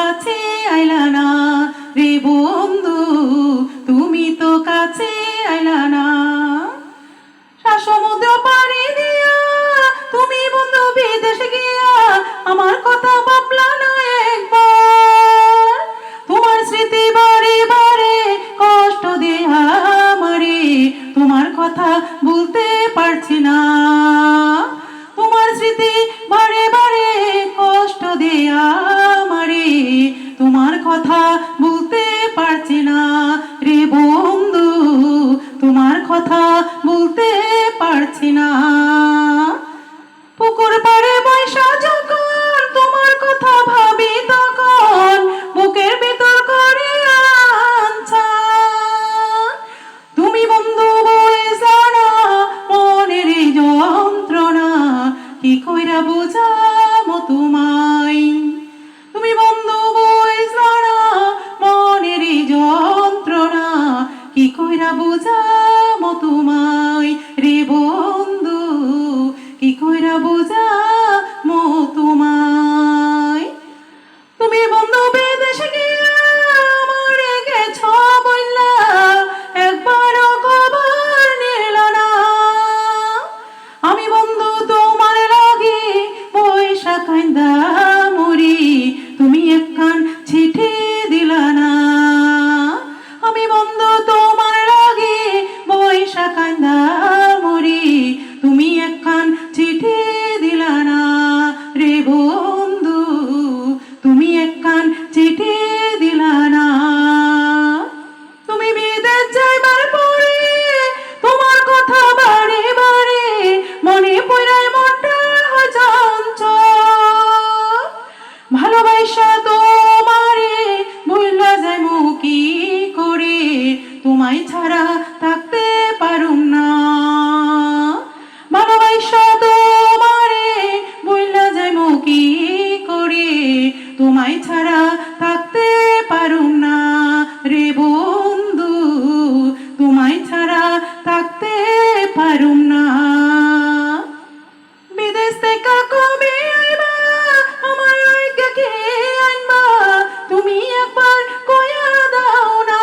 কাছে আইলা না রে বন্ধু, তুমি তো কাছে আইলা না। সমুদ্র পাড়ি দিয়া তুমি বন্ধু বিদেশে গিয়া আমার কথা ভাবলা না একবার। তোমার স্মৃতি বারে বারে কষ্ট দেয়া আমারে, তোমার কথা বলতে পারছি না। তোমার স্মৃতি বারে বারে কষ্ট দেয়া আমারে, তোমার কথা বলতে পারছি না রে বন্ধু, তোমার কথা বলতে পারছি না। পুকুর পাড়ে বৈশা যখন তোমার কথা ভাবি তখন বুকের ভিতর করে আনছা। তুমি বন্ধু বুঝলা না মনের এই যন্ত্রণা, কি কইরা বুঝামো তোমায়। তুমি বন্ধু বুঝলা না মনের এই যন্ত্রণা, কি কইরা বুঝামো তোমায় রে বন্ধু, কি কইরা বুঝামো তোমায়। তুমি বন্ধু বিদেশে গিয়া আমারে গেছ বইলা, একবারও খবর নিলা না। আমি বন্ধু তোমার লাগি পয়সা কান্দা মরি, তুমি একখান চিঠি দিলা না। আমি বন্ধু তোমার লাগি পয়সা কান্দা মরি, তুমি একখান চিঠি দিলা না রে বন্ধু, তুমি একখান চিঠি দিলা না। তুমি বিদেশ যাইবার পরে তোমার কথা বারে বারে মনে পড়ায় মনটা হয় চঞ্চল। ভালোবাসা তোমারে ভুইলা যাইমু কি করে, তোমায় ছাড়া থাকতে পারুম না। ভালোবাসা তোমারে ভুইলা যাইমু কি করে, তোমায় ছাড়া থাকতে পারুম না রে বন্ধু, তোমায় ছাড়া থাকতে পারুম না। বিদেশ থেকে কবে আইবা আমার আইগে কে আনবা, তুমি একবার কইয়া দাও না।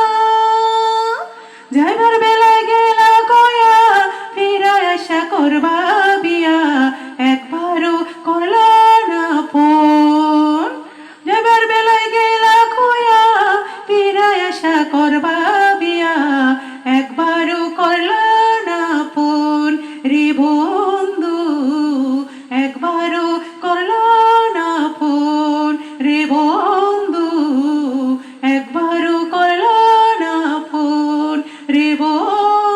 যাইবার বেলায় গেলা কয়া ফিরায় আশা করবা বিয়া, একবারও করলা না ফোন। যাইবার বেলায় গেলা কয়া ফিরায় আশা করবা বিয়া, একবারও করলা না ফোন রে বন্ধু, একবারও করলা না ফোন রে বন্ধু, একবারও করলা না ফোন রে বন্ধু।